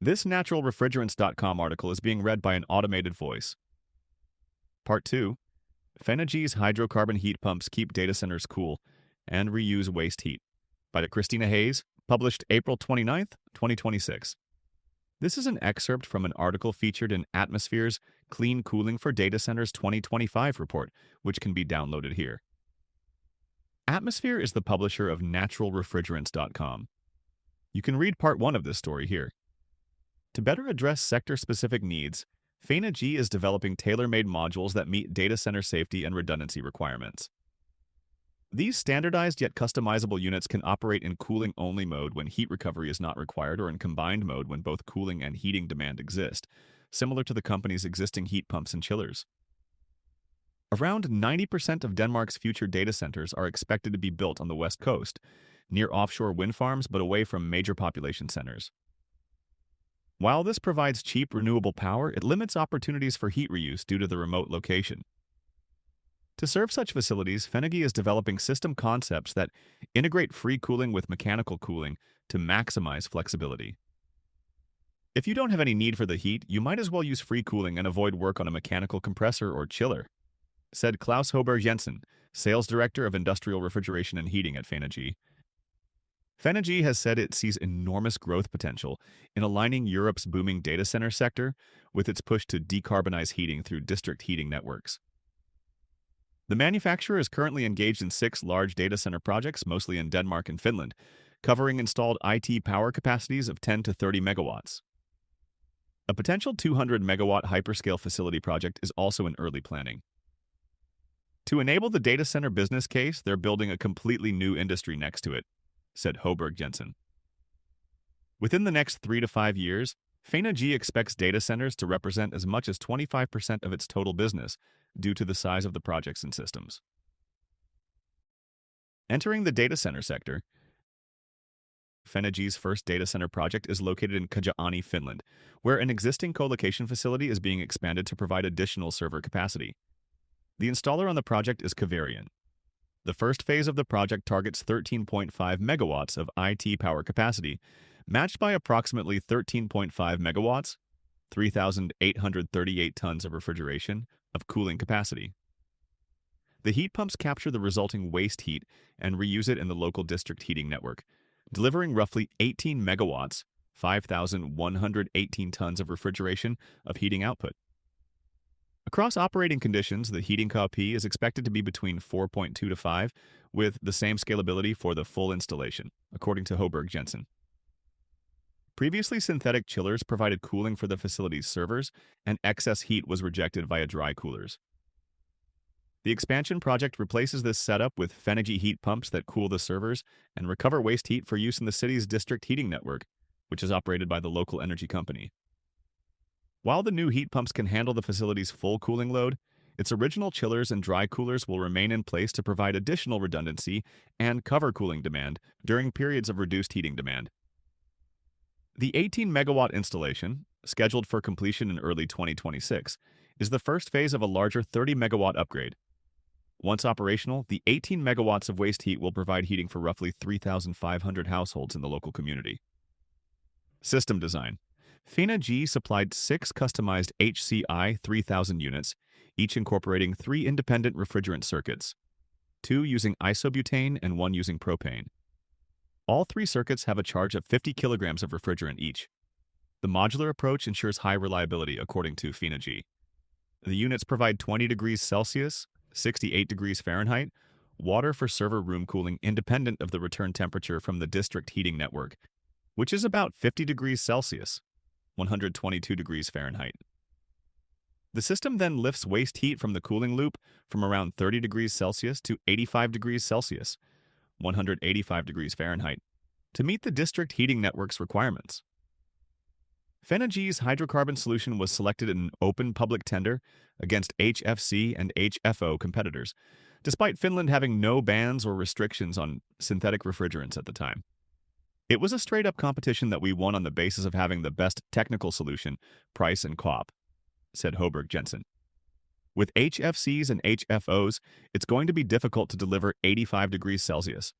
This naturalrefrigerants.com article is being read by an automated voice. Part 2. Fenagy's hydrocarbon heat pumps keep data centers cool and reuse waste heat. By Christina Hayes, published April 29th, 2026. This is an excerpt from an article featured in Atmosphere's Clean Cooling for Data Centers 2025 report, which can be downloaded here. Atmosphere is the publisher of naturalrefrigerants.com. You can read part 1 of this story here. To better address sector-specific needs, Fenagy is developing tailor-made modules that meet data center safety and redundancy requirements. These standardized yet customizable units can operate in cooling-only mode when heat recovery is not required, or in combined mode when both cooling and heating demand exist, similar to the company's existing heat pumps and chillers. Around 90% of Denmark's future data centers are expected to be built on the west coast, near offshore wind farms but away from major population centers. While this provides cheap, renewable power, it limits opportunities for heat reuse due to the remote location. To serve such facilities, Fenagy is developing system concepts that integrate free cooling with mechanical cooling to maximize flexibility. If you don't have any need for the heat, you might as well use free cooling and avoid work on a mechanical compressor or chiller, said Klaus Hoberg Jensen, Sales Director of Industrial Refrigeration and Heating at Fenagy. Fenagy has said it sees enormous growth potential in aligning Europe's booming data center sector with its push to decarbonize heating through district heating networks. The manufacturer is currently engaged in 6 large data center projects, mostly in Denmark and Finland, covering installed IT power capacities of 10 to 30 megawatts. A potential 200 megawatt hyperscale facility project is also in early planning. To enable the data center business case, they're building a completely new industry next to it, said Hoberg Jensen. Within the next 3 to 5 years, Fenagy expects data centers to represent as much as 25% of its total business due to the size of the projects and systems. Entering the data center sector, Fenagy's first data center project is located in Kajaani, Finland, where an existing co-location facility is being expanded to provide additional server capacity. The installer on the project is Caverion. The first phase of the project targets 13.5 megawatts of IT power capacity, matched by approximately 13.5 megawatts, 3,838 tons of refrigeration, of cooling capacity. The heat pumps capture the resulting waste heat and reuse it in the local district heating network, delivering roughly 18 megawatts, 5,118 tons of refrigeration of heating output. Across operating conditions, the heating KP is expected to be between 4.2 to 5, with the same scalability for the full installation, according to Hoberg Jensen. Previously, synthetic chillers provided cooling for the facility's servers, and excess heat was rejected via dry coolers. The expansion project replaces this setup with Fenagy heat pumps that cool the servers and recover waste heat for use in the city's district heating network, which is operated by the local energy company. While the new heat pumps can handle the facility's full cooling load, its original chillers and dry coolers will remain in place to provide additional redundancy and cover cooling demand during periods of reduced heating demand. The 18-megawatt installation, scheduled for completion in early 2026, is the first phase of a larger 30-megawatt upgrade. Once operational, the 18 megawatts of waste heat will provide heating for roughly 3,500 households in the local community. System design. Fenagy supplied 6 customized HCI 3000 units, each incorporating 3 independent refrigerant circuits, 2 using isobutane and 1 using propane. All 3 circuits have a charge of 50 kilograms of refrigerant each. The modular approach ensures high reliability, according to Fenagy. The units provide 20 degrees Celsius, 68 degrees Fahrenheit, water for server room cooling independent of the return temperature from the district heating network, which is about 50 degrees Celsius, 122 degrees Fahrenheit. The system then lifts waste heat from the cooling loop from around 30 degrees Celsius to 85 degrees Celsius, 185 degrees Fahrenheit, to meet the district heating network's requirements. Fenagy's hydrocarbon solution was selected in an open public tender against HFC and HFO competitors, despite Finland having no bans or restrictions on synthetic refrigerants at the time. It was a straight-up competition that we won on the basis of having the best technical solution, price, and COP, said Hoberg Jensen. With HFCs and HFOs, it's going to be difficult to deliver 85 degrees Celsius,